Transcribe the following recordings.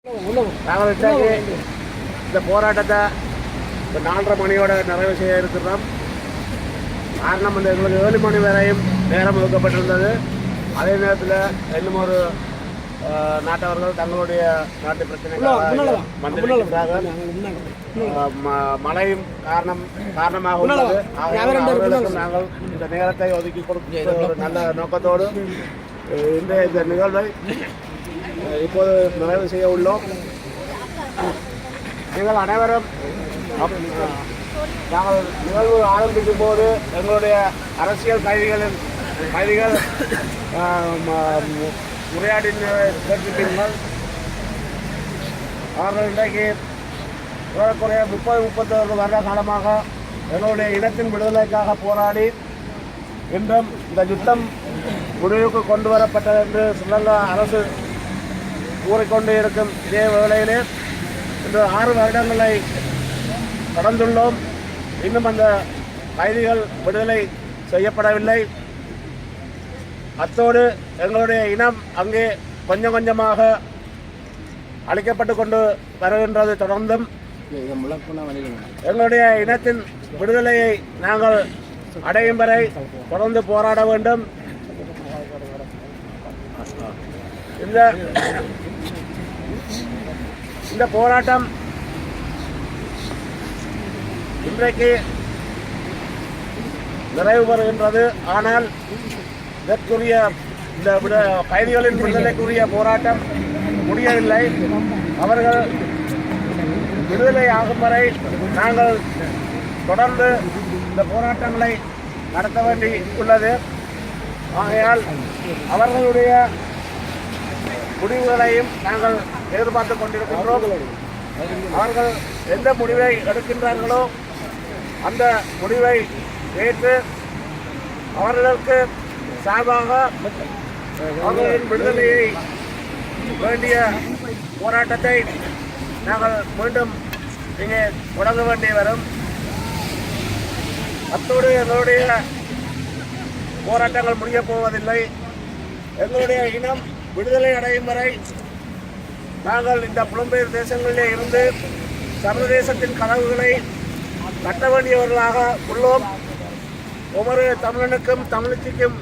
நாங்கள் இன்றைக்கு இந்த போராட்டத்தை இப்போ 4:30 மணியோட நிறைவு செய்ய இருக்கிறோம். காரணம் வந்து எங்களுக்கு 7 மணி வரையும் நேரம் ஒதுக்கப்பட்டிருந்தது. அதே நேரத்தில் இன்னும் ஒரு நாட்டவர்கள் தங்களுடைய நாட்டு பிரச்சனைக்காக வந்திருக்கிறார்கள். மழையும் காரணமாக உள்ளது. அவர்களுக்கும் நாங்கள் இந்த நேரத்தை ஒதுக்கி கொடுக்க ஒரு நல்ல நோக்கத்தோடு இந்த நிகழ்வை இப்போது நிறைவு செய்ய உள்ளோம். நீங்கள் அனைவரும் நாங்கள் நிகழ்வு ஆரம்பிக்கும் போது எங்களுடைய அரசியல் கைதிகள் உரையாடி கேட்டிருப்பீர்கள். அவர்கள் இன்றைக்கு ஏறக்குறைய 30-31 வருட காலமாக எங்களுடைய இனத்தின் விடுதலைக்காக போராடி இன்றும் இந்த யுத்தம் முடிவுக்கு கொண்டு வரப்பட்டது என்று ஸ்ரீலங்கா அரசு கூறிக்கொண்டு இருக்கும் இதே வேளையிலே இன்று 6 வருடங்களை கடந்துள்ளோம். இன்னும் அந்த கைதிகள் விடுதலை செய்யப்படவில்லை. அத்தோடு எங்களுடைய இனம் அங்கே கொஞ்சம் கொஞ்சமாக அழிக்கப்பட்டு கொண்டு வருகின்றது. தொடர்ந்தும் எங்களுடைய இனத்தின் விடுதலையை நாங்கள் அடையும் வரை தொடர்ந்து போராட வேண்டும். இந்த போராட்டம் இன்றைக்கு நிறைவு பெறுகின்றது. ஆனால் இதற்குரிய இந்த கைதிகளின் விடுதலைக்குரிய போராட்டம் முடியவில்லை. அவர்கள் விடுதலை ஆகும் வரை நாங்கள் தொடர்ந்து இந்த போராட்டங்களை நடத்த வேண்டி உள்ளது. ஆகையால் அவர்களுடைய முடிவுகளையும் நாங்கள் எதிர்பார்த்து கொண்டிருக்கின்றோம். அவர்கள் எந்த முடிவை எடுக்கின்றார்களோ அந்த முடிவை ஏற்று அவர்களுக்கு சார்பாக அவர்களின் விடுதலையை வேண்டிய போராட்டத்தை நாங்கள் மீண்டும் இங்கே தொடங்க வேண்டி வரும். அத்தோடு எங்களுடைய போராட்டங்கள் முடியப் போவதில்லை. எங்களுடைய இனம் விடுதலை அடையும் வரை நாங்கள் இந்த புலம்பெயர் தேசங்களிலே இருந்து சர்வதேசத்தின் கதவுகளை கட்ட வேண்டியவர்களாக உள்ளோம். ஒவ்வொரு தமிழனுக்கும் தமிழச்சிக்கும்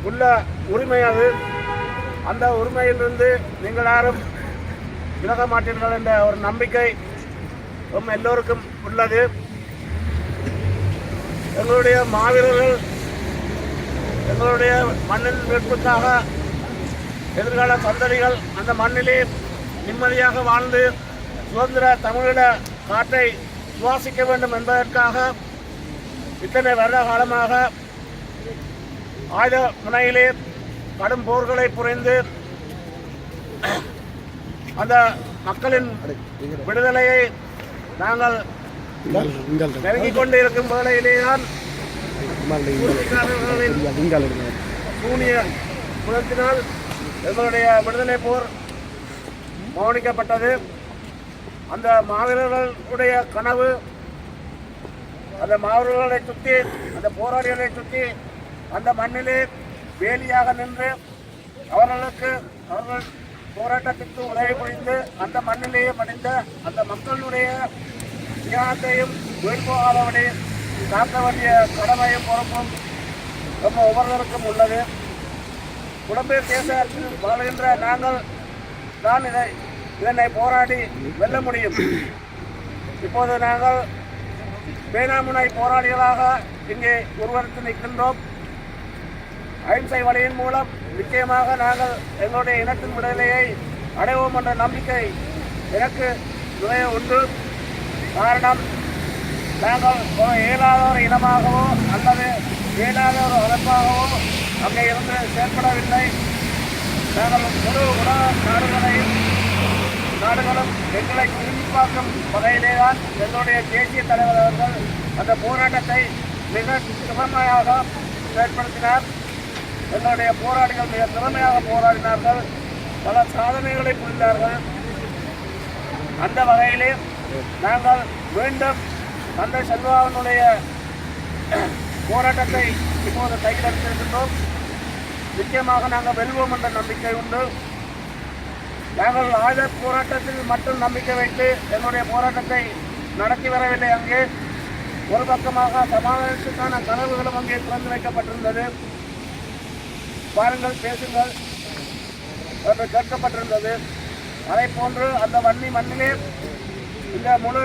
உள்ள உரிமை அது. அந்த உரிமையிலிருந்து நீங்கள் யாரும் விலக மாட்டீர்கள் என்ற ஒரு நம்பிக்கை எல்லோருக்கும் உள்ளது. எங்களுடைய மாவீரர்கள் எங்களுடைய மண்ணின் மீட்புக்காக எதிர்கால சந்ததிகள் அந்த மண்ணிலே நிம்மதியாக வாழ்ந்து சுதந்திர தமிழீழ காற்றை சுவாசிக்க வேண்டும் என்பதற்காக இத்தனை வருட காலமாக ஆயுத முனையிலே கடும் போர்களை புரிந்து அந்த மக்களின் விடுதலையை நாங்கள் நெருங்கிக் கொண்டு இருக்கும் வேளையிலேதான் சூனிய குலத்தினால் எங்களுடைய விடுதலை போர் மௌனிக்கப்பட்டது. அந்த மாவீரர்களுடைய கனவு அந்த மாவீரர்களை சுற்றி அந்த போராளிகளை சுற்றி அந்த மண்ணிலே வேலியாக நின்று அவர்கள் போராட்டத்திற்கு உதவி புரிந்து அந்த மண்ணிலேயே மடிந்த அந்த மக்களுடைய தியாகத்தையும் வீழ்போகாதபடி காக்க வேண்டிய கடமையும் பொறுப்பும் நம்ம ஒவ்வொருவருக்கும் உள்ளது. புலம்பெயர் தேசத்தில் வாழ்கின்ற நாங்கள் தான் இதனை போராடி வெல்ல முடியும். இப்போது நாங்கள் பேனாமுனை போராளிகளாக இங்கே உருவெடுத்து நிற்கின்றோம். அஹிம்சை வழியின் மூலம் நிச்சயமாக நாங்கள் எங்களுடைய இனத்தின் விடுதலையை அடைவோம் என்ற நம்பிக்கை எனக்கு நிறைய உண்டு. காரணம், நாங்கள் இயலாத ஒரு இனமாகவோ அல்லது இயலாத ஒரு அமைப்பாகவோ அங்கே இருந்து செயற்படவில்லை. நாங்கள் முழு உலக நாடுகளும் எங்களை திரும்பி பார்க்கும் வகையிலேதான் எங்களுடைய தேசிய தலைவர் அவர்கள் அந்த போராட்டத்தை மிக திறமையாக செயற்படுத்தினார். எங்களுடைய போராளிகள் மிக திறமையாக போராடினார்கள். பல சாதனைகளை புரிந்தார்கள். அந்த வகையிலே நாங்கள் மீண்டும் தந்தை செல்வாவினுடைய போராட்டத்தை இப்போது கையில் எடுத்திருக்கின்றோம். நிச்சயமாக நாங்கள் வெல்வோம் என்ற நம்பிக்கை உண்டு. நாங்கள் ஆயுத போராட்டத்தில் மட்டும் நம்பிக்கை வைத்து எங்களுடைய போராட்டத்தை நடத்தி வரவில்லை. அங்கே ஒரு பக்கமாக சமாதானத்துக்கான கனவுகளும் அங்கே திறந்து வைக்கப்பட்டிருந்தது. பாருங்கள், பேசுங்கள் என்று கேட்கப்பட்டிருந்தது. அதை போன்று அந்த மண்ணிலே இந்த முழு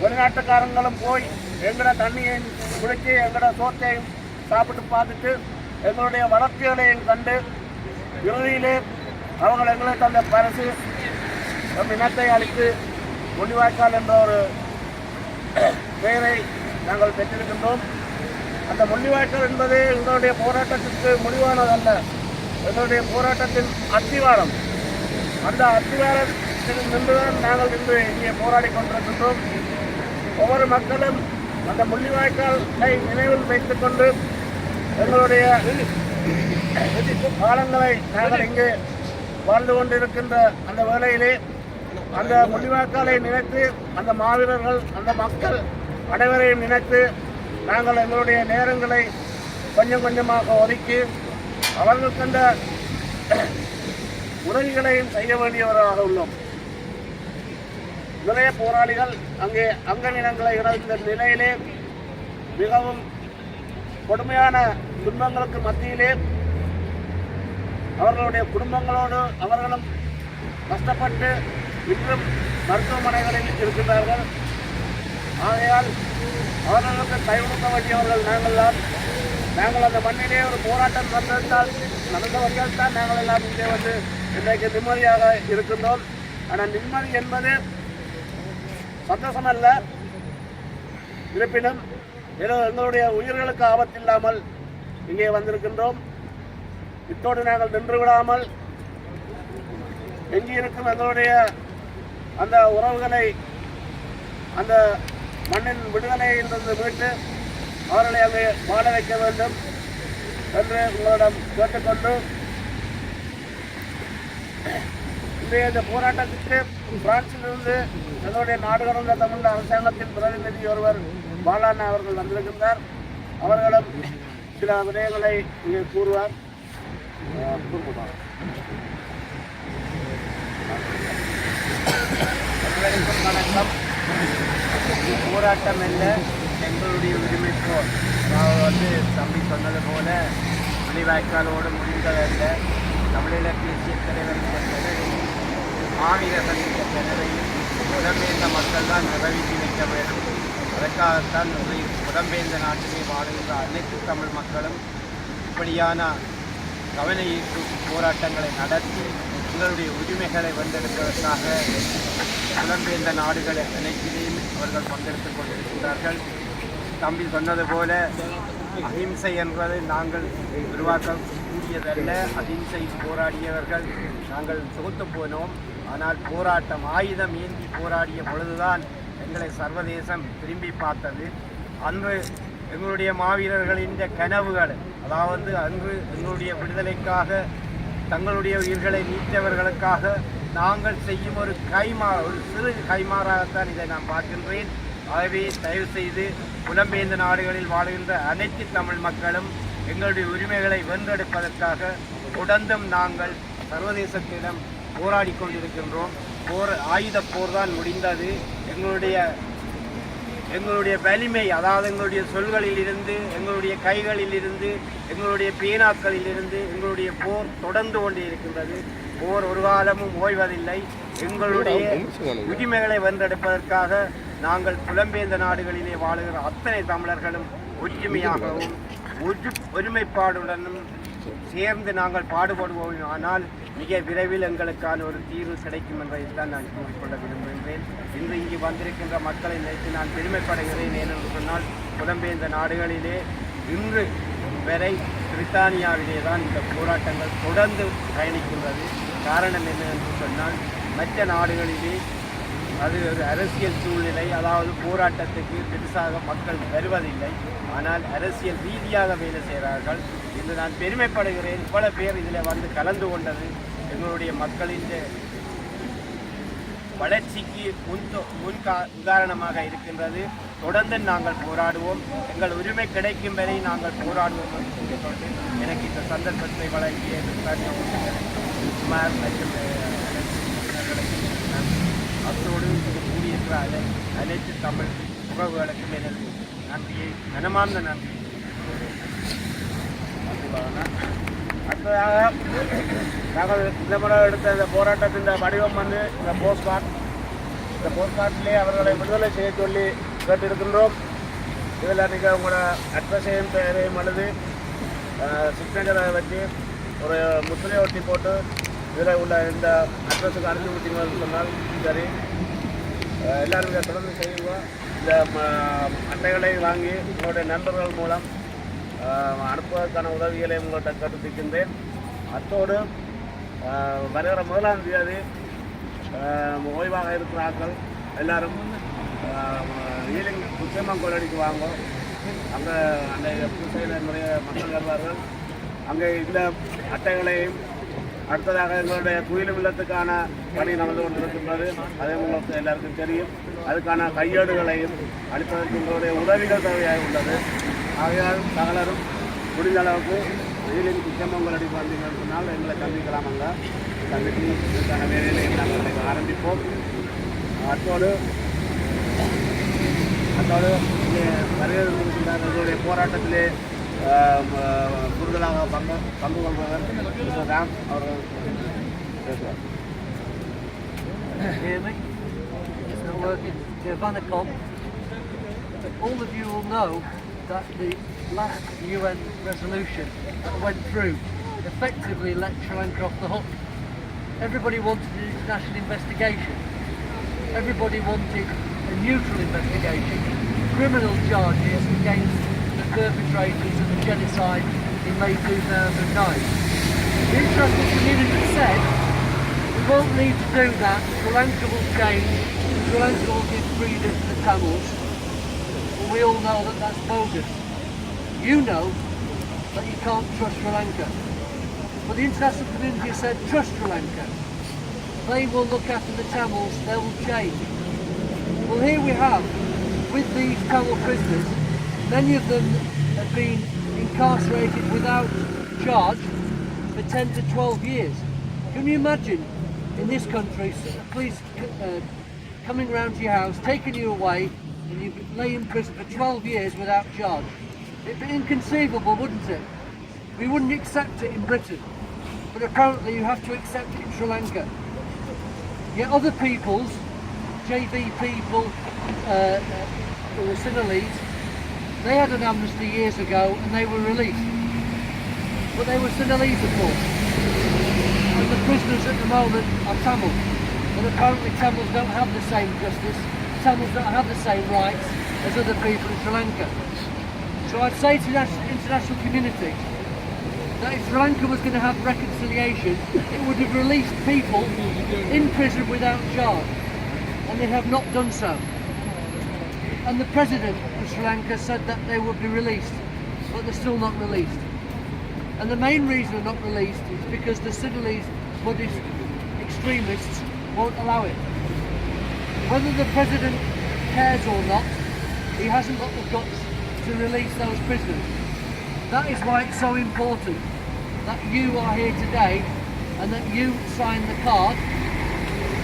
வெளிநாட்டுக்காரங்களும் போய் எங்களோட தண்ணியை குடித்து எங்களோட சோற்றையும் சாப்பிட்டு பார்த்துட்டு எங்களுடைய வளர்ச்சிகளையும் கண்டு இறுதியிலே அவர்கள் எங்களுக்கு தந்த பரிசு இனத்தை அளித்து முள்ளிவாய்க்கால் என்ற ஒரு பெயரை நாங்கள் பெற்றிருக்கின்றோம். அந்த முள்ளிவாய்க்கால் என்பது எங்களுடைய போராட்டத்திற்கு முடிவானதல்ல, எங்களுடைய போராட்டத்தின் அத்திவாரம். அந்த அத்திவாரத்தில் நின்றுதான் நாங்கள் இன்று இங்கே போராடி கொண்டிருக்கின்றோம். ஒவ்வொரு மக்களும் அந்த முள்ளிவாய்க்காலை நினைவில் வைத்துக் கொண்டு எங்களுடைய காலங்களை நாங்கள் இங்கே வாழ்ந்து கொண்டிருக்கின்ற அந்த வேளையிலே அந்த முள்ளிவாய்க்காலை நினைத்து அந்த மாவீரர்கள் அந்த மக்கள் அனைவரையும் நினைத்து நாங்கள் எங்களுடைய நேரங்களை கொஞ்சம் கொஞ்சமாக ஒதுக்கி அவர்களுக்கு அந்த உதவிகளையும் செய்ய வேண்டியவராக உள்ளோம். நிறைய போராளிகள் அங்கே அங்கநிலங்களை இழந்த நிலையிலே மிகவும் கொடுமையான துன்பங்களுக்கு மத்தியிலே அவர்களுடைய குடும்பங்களோடு அவர்களும் கஷ்டப்பட்டு இன்றும் மருத்துவமனைகளில் இருக்கின்றார்கள். ஆகையால் அவர்களுக்கு கைவிடுக்க வேண்டியவர்கள் நாங்கள் அந்த மண்ணிலே ஒரு போராட்டம் நடந்தவர்கள் தான் நாங்கள் எல்லாம் இங்கே வந்து இன்றைக்கு நிம்மதியாக இருக்கின்றோம். ஆனால் நிம்மதி என்பது சந்தோஷம் அல்ல. இருப்பினும் எங்களுடைய உயிர்களுக்கு ஆபத்தில்லாமல் இங்கே வந்திருக்கின்றோம். இத்தோடு நாங்கள் நின்று விடாமல் எங்கிருக்கும் எங்களுடைய அந்த உறவுகளை அந்த மண்ணின் விடுதலையிலிருந்து மீட்டு அவர்களை அங்கே வாழ வைக்க வேண்டும் என்று உங்களிடம் கேட்டுக்கொண்டு இன்றைய இந்த போராட்டத்திற்கு பிரான்சிலிருந்து எங்களுடைய நாடு கடந்த தமிழ் அரசாங்கத்தின் பிரதிநிதி ஒருவர் பாலாண்ணா அவர்கள் வந்திருக்கின்றார். அவர்களும் சில விடயங்களை இங்கே கூறுவார். வணக்கம். போராட்டம் அல்ல, எங்களுடைய உரிமை போர். அதாவது தம்பி சொன்னது போல முள்ளிவாய்க்காலோடு முடிந்ததல்ல. தமிழீழ தேசிய தலைவரின் பெயரையும் மாவீரர்களின் பெயரையும் புலம்பெயர்ந்த மக்கள் தான் நிறைவேற்றி வைக்க வேண்டும். அதற்காகத்தான் புலம்பெயர்ந்த நாட்டிலே வாழ்கின்ற அனைத்து தமிழ் மக்களும் இப்படியான கவனய போராட்டங்களை நடத்தி எங்களுடைய உரிமைகளை வென்றெடுப்பதற்காக புலம்பெயர்ந்த நாடுகள் அனைத்திலையும் அவர்கள் பங்கெடுத்துக் கொண்டிருக்கிறார்கள். தம்பி சொன்னது போல அஹிம்சை என்பதை நாங்கள் உருவாக்கக்கூடியதல்ல. அஹிம்சை போராடியவர்கள் நாங்கள் சொத்து போனோம். ஆனால் போராட்டம் ஆயுதம் ஏந்தி போராடிய பொழுதுதான் எங்களை சர்வதேசம் திரும்பி பார்த்தது. அன்று எங்களுடைய மாவீரர்களின் கனவுகள், அதாவது அன்று எங்களுடைய விடுதலைக்காக தங்களுடைய உயிர்களை நீத்தவர்களுக்காக நாங்கள் செய்யும் ஒரு சிறு கைமாறாகத்தான் இதை நான் பார்க்கின்றேன். ஆகவே தயவு செய்து புலம்பெயர்ந்த நாடுகளில் வாழ்கின்ற அனைத்து தமிழ் மக்களும் எங்களுடைய உரிமைகளை வென்றெடுப்பதற்காக தொடர்ந்தும் நாங்கள் சர்வதேசத்திடம் போராடி கொண்டிருக்கின்றோம். ஆயுத போர் தான் முடிந்தது. எங்களுடைய வலிமை, அதாவது எங்களுடைய சொல்களில் இருந்து, எங்களுடைய கைகளில் இருந்து, எங்களுடைய பேனாக்களில் இருந்து எங்களுடைய போர் தொடர்ந்து கொண்டே இருக்கின்றது. போர் ஒரு காலமும் ஓய்வதில்லை. எங்களுடைய உரிமைகளை வென்றெடுப்பதற்காக நாங்கள் புலம்பெயர்ந்த நாடுகளிலே வாழுகிற அத்தனை தமிழர்களும் ஒற்றுமையாகவும் ஒருமைப்பாடுடனும் சேர்ந்து நாங்கள் பாடுபடுவோம். ஆனால் மிக விரைவில் எங்களுக்கான ஒரு தீர்வு கிடைக்கும் என்பதைத்தான் நான் கூறிக்கொள்ள விரும்புகின்றேன். இன்று இங்கு வந்திருக்கின்ற மக்களை நினைத்து நான் பெருமைப்படுகிறேன். ஏனென்று சொன்னால் புலம்பெயர்ந்த நாடுகளிலே இன்று வரை பிரித்தானியாவிலே தான் இந்த போராட்டங்கள் தொடர்ந்து பயணிக்கின்றது. காரணம் என்னவென்று சொன்னால் மற்ற நாடுகளிலே அது ஒரு அரசியல் சூழ்நிலை, அதாவது போராட்டத்துக்கு பெருசாக மக்கள் வருவதில்லை. ஆனால் அரசியல் ரீதியாக வேலை செய்கிறார்கள். இன்று நான் பெருமைப்படுகிறேன். பல பேர் இதில் வந்து கலந்து கொண்டது எங்களுடைய மக்களின் வளர்ச்சிக்கு உதாரணமாக இருக்கின்றது. தொடர்ந்து நாங்கள் போராடுவோம். எங்கள் உரிமை கிடைக்கும் வரை நாங்கள் போராடுவோம் என்று கூறிக்கொண்டு எனக்கு இந்த சந்தர்ப்பத்தை வழங்கிய சுமார் மற்றும் அனைத்து தமிழ் உறவுகளுக்கும் எனது நன்றியை மனமார்ந்த நன்றி. அடுத்ததாக நாங்கள் இந்த முறை எடுத்த இந்த போராட்டத்தின் வடிவம் வந்து இந்த போஸ்ட்கார்ட். இந்த போஸ்ட்கார்ட்டிலே அவர்களை விடுதலை செய்ய சொல்லி கேட்டிருக்கின்றோம். இதில் நீங்கள் உங்களோட அட்ரஸையும் பெயரையும் எழுதி சிக்னேச்சரை வச்சு ஒரு முத்திரையை ஒட்டி போட்டு இதில் உள்ள இந்த அட்ரஸுக்கு அனுப்பி விட்டீங்கன்னு சொன்னால் சரி. எல்லோரும் இதை தொடர்ந்து செய்யுங்க. இந்த அட்டைகளை வாங்கி உங்களுடைய நண்பர்கள் மூலம் அனுப்புவதற்கான உதவிகளை உங்கள்கிட்ட கருத்திக்கின்றேன். அத்தோடு வருகிற 1ஆம் தேதி ஓய்வாக இருக்கிறார்கள் எல்லாரும் ஈலிங் முக்கியமாக கோலடிக்கு வாங்க. அங்கே அந்த பூசையில் நிறைய மக்கள் வருவார்கள். அங்கே இந்த அட்டைகளையும் அடுத்ததாக எங்களுடைய துயிலும் இல்லத்துக்கான பணி நடந்து கொண்டிருக்கின்றது. அதே உங்களுக்கு எல்லாருக்கும் தெரியும். அதுக்கான கையேடுகளையும் அளிப்பதற்கு உங்களுடைய உதவிகள் தேவையாக உள்ளது. ஆகையால் சகலரும் முடிந்த அளவுக்கு வெயிலின் குற்றமங்களடி வந்தீங்கன்னு சொன்னால் எங்களை சந்திக்கலாம். அங்கே சந்தித்து இதுக்கான வேலையை நாங்கள் ஆரம்பிப்போம். அத்தோடு வருகிற போராட்டத்திலே கூடுதலாக பங்கு கொள்பவர் ராம் அவர்கள் பேசுவார். All of you will know that the last UN resolution that went through effectively let Sri Lanka off the hook. Everybody wanted an international investigation. Everybody wanted a neutral investigation. Criminal charges against the perpetrators of the genocide in May 2009. The international community said, we won't need to do that, Sri Lanka will change, Sri Lanka will give freedom to the Tamils. Well, we all know that that's bogus. You know that you can't trust Sri Lanka. But the international community said, trust Sri Lanka. They will look after the Tamils, they will change. Well, here we have, with these Tamil prisoners, many of them have been incarcerated without charge for 10 to 12 years. Can you imagine in this country, police coming round to your house, taking you away, and you lay in prison for 12 years without charge? It'd be inconceivable, wouldn't it? We wouldn't accept it in Britain, but apparently you have to accept it in Sri Lanka. Yet other peoples, JV people, the Sinhalese, they had an amnesty years ago and they were released. But they were Sinhalese, of course. And the prisoners at the moment are Tamil. And apparently Tamils don't have the same justice, Tamils don't have the same rights as other people in Sri Lanka. So I'd say to the international community that if Sri Lanka was going to have reconciliation, it would have released people in prison without charge. And they have not done so. And the President of Sri Lanka said that they would be released, but they're still not released. And the main reason they're not released is because the Sinhalese Buddhist extremists won't allow it. Whether the President cares or not, he hasn't got the guts to release those prisoners. That is why it's so important that you are here today and that you sign the card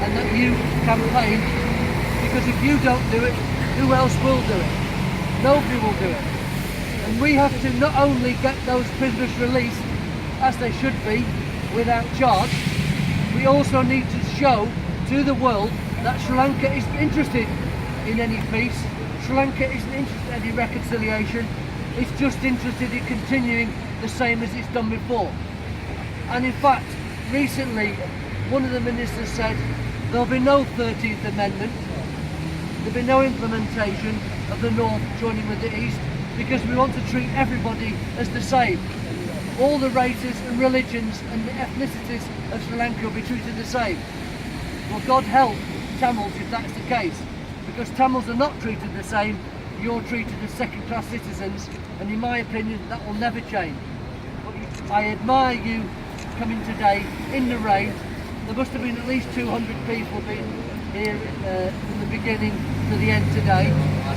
and that you campaign, because if you don't do it, who else will do it? Nobody will do it. And we have to not only get those prisoners released as they should be without charge, we also need to show to the world that Sri Lanka isn't interested in any peace, Sri Lanka isn't interested in any reconciliation, it's just interested in continuing the same as it's done before. And in fact, recently, one of the ministers said there'll be no 13th Amendment, there'll be no implementation of the North joining with the East, because we want to treat everybody as the same. All the races and religions and the ethnicities of Sri Lanka will be treated the same. Well, God help Tamils if that's the case, because Tamils are not treated the same, you're treated as second-class citizens, and in my opinion that will never change. But I admire you coming today in the rain. There must have been at least 200 people been here from the beginning to the end today,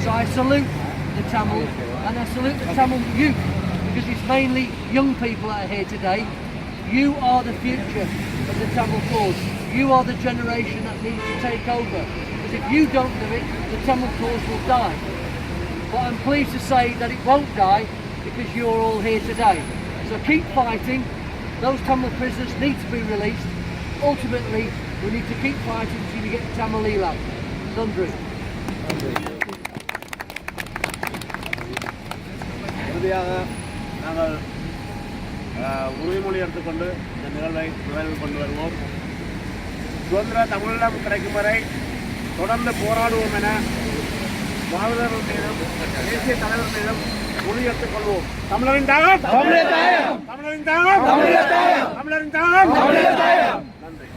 so I salute the Tamil and I salute the Tamil youth, because it's mainly young people that are here today. You are the future of the Tamil cause. You are the generation that needs to take over. because if you don't do it, the Tamil cause will die. But I'm pleased to say that it won't die because you're all here today. So keep fighting. Those Tamil prisoners need to be released. Ultimately, we need to keep fighting until we get Tamil Elam. Nandri. இறுதியாக நாங்கள் உறுதிமொழி எடுத்துக்கொண்டு இந்த நிகழ்வை நிறைவு கொண்டு வருவோம். சுதந்திர தமிழீழம் கிடைக்கும் வரை தொடர்ந்து போராடுவோம் என மாவீரர்கள் மீதும் தேசிய தலைவர் மீதும் உறுதியேற்றுக் கொள்வோம். தமிழரின் தாகம் தமிழரின் தாகம் தமிழரின் தாகம் தமிழரின் தாகம். நன்றி.